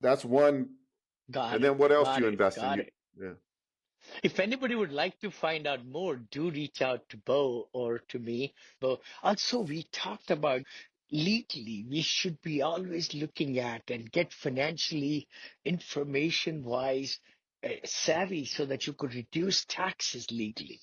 That's one. Got And it. then what else do Got you it. invest in? Got You, it. yeah. If anybody would like to find out more, do reach out to Bo or to me. Bo. Also, we talked about legally, we should be always looking at and get financially information wise savvy so that you could reduce taxes legally.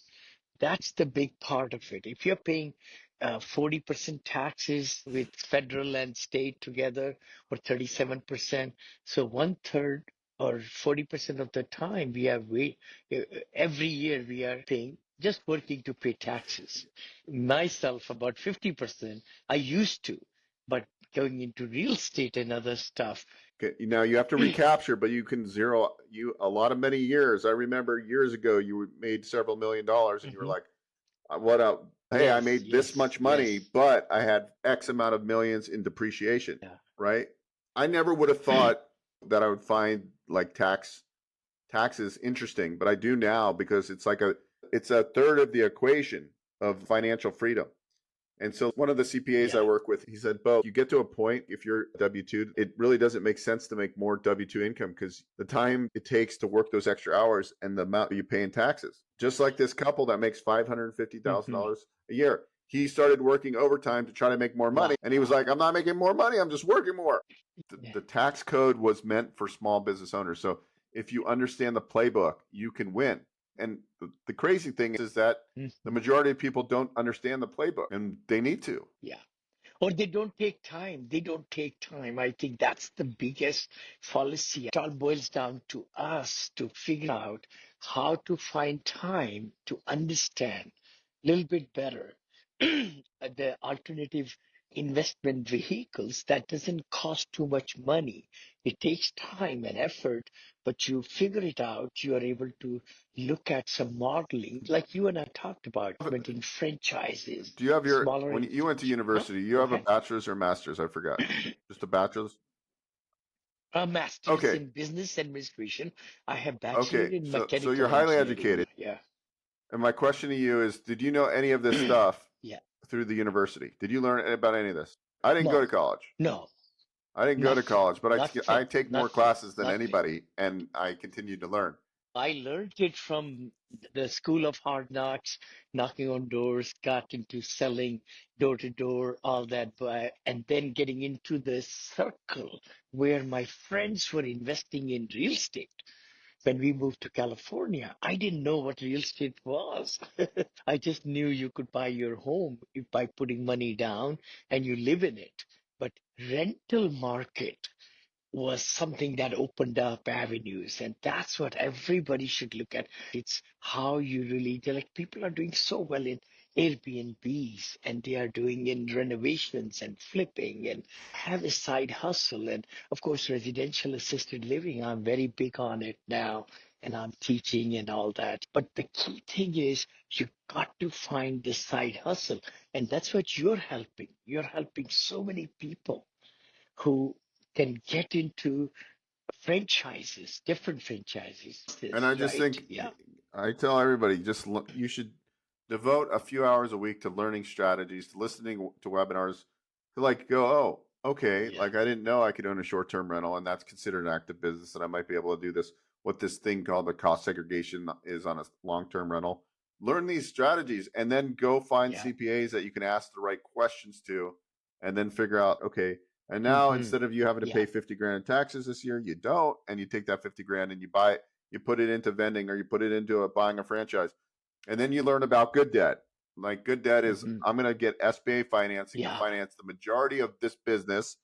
That's the big part of it. If you're paying 40% taxes with federal and state together, or 37%, so one third or 40% of the time uh, every year we are paying, just working to pay taxes. Myself, about 50%, I used to, but going into real estate and other stuff. Okay. Now you have to recapture, but you can zero you a lot of many years. I remember years ago you made several $1 million and you were Mhm. like, what up? Hey, I Yes, made this yes, much money, yes. but I had X amount of millions in depreciation, Yeah. right? I never would have thought that I would find like taxes interesting, but I do now because it's a third of the equation of financial freedom. And so one of the CPAs I Yeah. work with, he said, Bo, you get to a point, if you're W-2, it really doesn't make sense to make more W-2 income because the time it takes to work those extra hours and the amount you pay in taxes. Just like this couple that makes Hmm. $550,000 a year. He started working overtime to try to make more money. And he was Wow. like, I'm not making more money. I'm just working more. Yeah. The tax code was meant for small business owners. So if you understand the playbook, you can win. And the crazy thing is that the Mhm. majority of people don't understand the playbook and they need to. Yeah. Or they don't take time. They don't take time. I think that's the biggest fallacy. It all boils down to us to figure out how to find time to understand a little bit better the alternative investment vehicles that doesn't cost too much money. It takes time and effort, but you figure it out. You are able to look at some modeling, like you and I talked about, in franchises, Do you have smaller when you went to institutions. Huh? university, you Go have a ahead. bachelor's or master's? I forgot. Just a bachelor's? A master's Okay. in business administration. I have bachelor Okay. in So you're mechanical highly engineering. educated. Yeah. And my question to you is, did you know any of this stuff Yeah. through the university? Did you learn about any of this? I didn't go No, to college. no, I didn't go to nothing, college, but I nothing, take more nothing, classes than nothing. anybody and I continue to learn. I learned it from the School of Hard Knocks, knocking on doors, got into selling door to door, all that, and then getting into the circle where my friends were investing in real estate. When we moved to California, I didn't know what real estate was. I just knew you could buy your home by putting money down and you live in it. But rental market was something that opened up avenues, and that's what everybody should look at. It's how you really like people are doing so well in Airbnbs, and they are doing in renovations and flipping and have a side hustle. And of course, residential assisted living, I'm very big on it now, and I'm teaching and all that. But the key thing is you got to find the side hustle, and that's what you're helping. You're helping so many people who can get into franchises, different franchises. And This, I just right? think Yeah. I tell everybody you should devote a few hours a week to learning strategies, to listening to webinars, to like go, oh, okay, Yeah. like I didn't know I could own a short-term rental and that's considered an active business and I might be able to do this what this thing called the cost segregation is on a long-term rental. Learn these strategies and then go find Yeah. CPAs that you can ask the right questions to and then figure out, okay, and now Hmm. instead of you having to Yeah. pay 50 grand in taxes this year, you don't, and you take that 50 grand and you buy it, you put it into vending or you put it into buying a franchise. And then you learn about good debt. Like good debt is Hmm. I'm going to get SBA financing to Yeah. finance the majority of this business